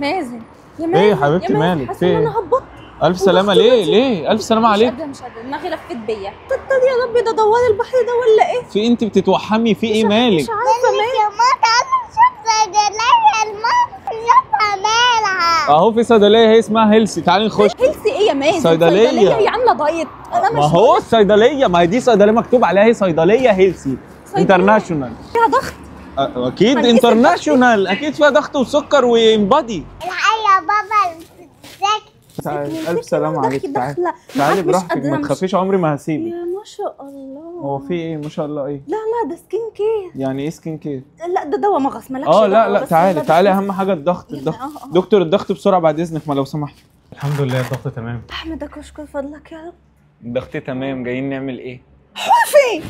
مازن يا مازن ايه يا حبيبتي مالك في ايه؟ انا هبطت. الف سلامه. ليه الف سلامه عليك؟ مش قادره دماغي لفت بيا. كتر يا ربي، ده دوار البحر ده ولا ايه؟ في انت بتتوحمي في ايه مالك؟ مش عارفه مالك يا ماما. تعالى نشوف صيدلية الماما نشوفها مالها. اهو في صيدليه هي اسمها هيلسي، تعالي نخش. هيلسي ايه يا مازن؟ صيدلية. هي عامله دايت. انا مش ما هو الصيدليه، ما هي دي صيدليه مكتوب عليها هي صيدليه هيلسي انترناشونال. فيها ضغط. اكيد هنقيس انترناشونال، اكيد فيها ضغط وسكر وانبادي. الحقيقة يا بابا ازيك؟ الف سلامه عليك. تعالي براحتك ما تخافيش، عمري ما هسيبك. يا ما شاء الله. هو في ايه ما شاء الله؟ ايه لا ده سكين كير. يعني ايه سكين كير؟ لا ده دواء مغص مالكش لا تعالي اهم حاجه الضغط. دكتور الضغط بسرعه بعد اذنك ما لو سمحت. الحمد لله الضغط تمام. احمدك واشكر فضلك يا رب. الضغط تمام. جايين نعمل ايه؟ فين؟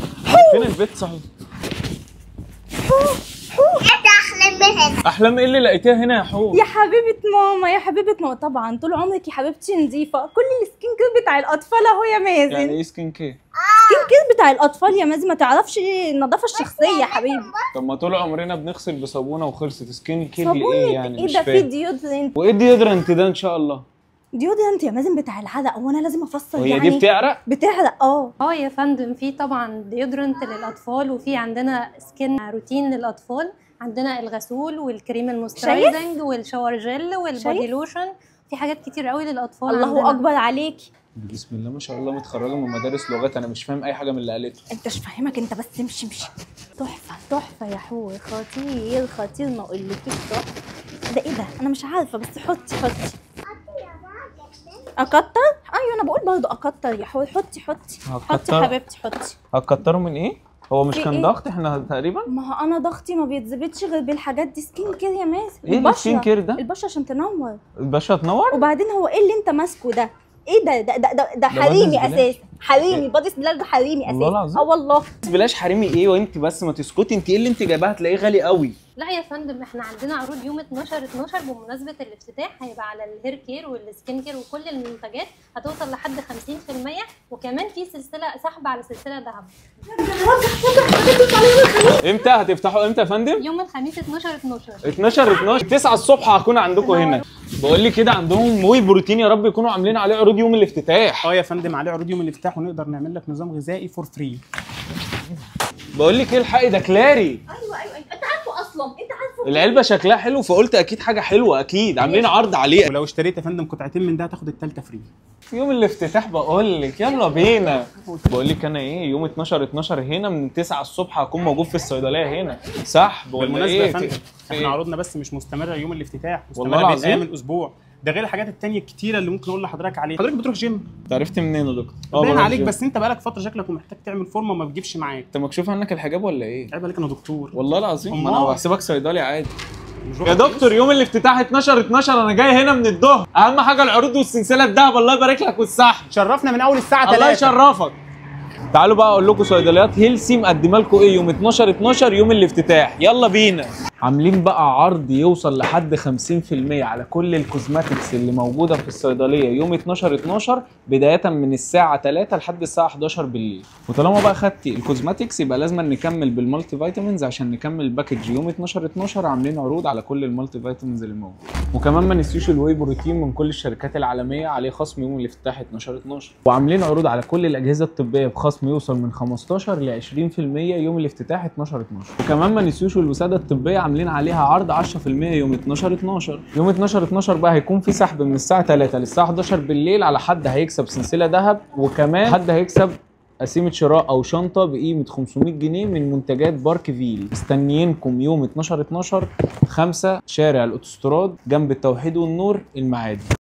فين البيت صحيح؟ انت احلى منها. احلام ايه اللي لقيتيها هنا يا حور؟ يا حبيبه ماما يا حبيبه ماما، طبعا طول عمرك يا حبيبتي نظيفه. كل السكين كير بتاع الاطفال اهو يا مازن. يعني ايه سكين كير؟ سكين كير بتاع الاطفال يا مازن، ما تعرفش النظافه الشخصيه يا حبيبي. طب ما طول عمرنا بنغسل بصابونه وخلصت، سكين كير صابونة ايه يعني؟ ايه مش ده؟ في فاهم. ديودرنت. وايه الديودرنت ده ان شاء الله؟ ديودرنت يا مازن بتاع العرق. هو انا لازم افصل وهي يعني؟ دي بتعرق؟ بتعرق يا فندم، في طبعا ديودرنت للاطفال، وفي عندنا سكين روتين للاطفال، عندنا الغسول والكريم المويسترايزنج والشاور جل والبودي لوشن، في حاجات كتير قوي للاطفال. الله عندنا. اكبر عليكي. بسم الله ما شاء الله، متخرجه من مدارس لغات. انا مش فاهم اي حاجه من اللي قالته. انت مش فاهمك انت، بس امشي. تحفه يا حور، خطير ما اقولكيش تحفه. ده ايه ده؟ انا مش عارفه، بس حطي. اكتر؟ ايوه انا بقول برضه اكتر يا حور. حطي هكتر؟ حبيبتي حطي. هتكتروا من ايه؟ هو مش في كان إيه؟ ضغط احنا تقريبا؟ ما هو انا ضغطي ما بيتظبطش غير بالحاجات دي. سكين كير يا مازن. ايه السكين كير ده؟ البشره عشان تنور. الباشا تنور؟ وبعدين هو ايه اللي انت ماسكه ده؟ ايه ده حريمي اساسا. حريمي بادي سبلاش، ده حريمي اساسا. والله العظيم؟ والله. بلاش حريمي ايه وانت بس ما تسكتي. انت ايه اللي انت جايباها هتلاقيه غالي قوي. لا يا فندم، احنا عندنا عروض يوم 12/12 بمناسبه الافتتاح، هيبقى على الهير كير والسكين كير وكل المنتجات، هتوصل لحد 50%، وكمان في سلسله سحب على سلسله ذهب. امتى هتفتحوا؟ امتى يا فندم؟ يوم الخميس 12/12. 12 9 الصبح هكون عندكم هنا. بقول لي كده عندهم موي بروتين، يا رب يكونوا عاملين عليه عروض يوم الافتتاح. يا فندم عليه عروض يوم الافتتاح، ونقدر نعمل لك نظام غذائي فور فري. بقول لك ايه، الحقي ده كلاري. ايوه انت عارفه اصلا، انت عارفه. العلبه شكلها حلو فقلت اكيد حاجه حلوه، اكيد عاملين عرض عليها. ولو اشتريت يا فندم قطعتين من ده هتاخد الثالثه فري. يوم الافتتاح بقول لك يلا بينا. بقول لك انا ايه، يوم 12 هنا من 9 الصبح هكون موجود في الصيدليه هنا. صح ولا بالمناسبه ايه؟ يا فندم احنا عروضنا بس مش مستمره يوم الافتتاح، والله مستمره العظيم؟ باقي من اسبوع. ده غير الحاجات التانية الكتيره اللي ممكن اقول لحضرتك عليها. حضرتك بتروح جيم؟ عرفت منين يا دكتور؟ باين بروح عليك، جيم. بس انت بقالك فتره شكلك ومحتاج تعمل فورمه وما بتجيبش معاك. انت مكشوف عنك الحجاب ولا ايه؟ عيب عليك، انا دكتور. والله العظيم ما أمال. انا بحسبك صيدلي عادي. مش يا واخد دكتور يوم الافتتاح 12 انا جاي هنا من الظهر. اهم حاجه العروض والسلسله الذهب. الله يبارك لك والسحب. شرفنا من اول الساعه 3. الله يشرفك. تعالوا بقى اقول لكم صيدليات هيلسي مقدمه لكم ايه يوم 12 يوم الافتتاح. يلا بينا. عاملين بقى عرض يوصل لحد 50% على كل الكوزماتكس اللي موجوده في الصيدليه يوم 12 بدايه من الساعه 3 لحد الساعه 11 بالليل. وطالما بقى خدتي الكوزماتكس يبقى لازم نكمل بالمالتي فيتامينز عشان نكمل الباكج. يوم 12 عاملين عروض على كل المالتي فيتامينز اللي موجوده. وكمان ما نسيوش الواي بروتين من كل الشركات العالميه عليه خصم يوم الافتتاح 12. وعاملين عروض على كل الاجهزه الطبيه بخصم يوصل من 15 ل 20% يوم الافتتاح 12. وكمان ما نسيوش الوساده الطبيه عاملين عليها عرض 10% يوم 12. يوم 12 بقى هيكون في سحب من الساعه 3 للساعه 11 بالليل على حد هيكسب سلسله ذهب، وكمان حد هيكسب قسيمة شراء أو شنطة بقيمة 500 جنيه من منتجات بارك فيل. مستنيينكم يوم 12 5 شارع الأوتوستراد جنب التوحيد والنور المعادي.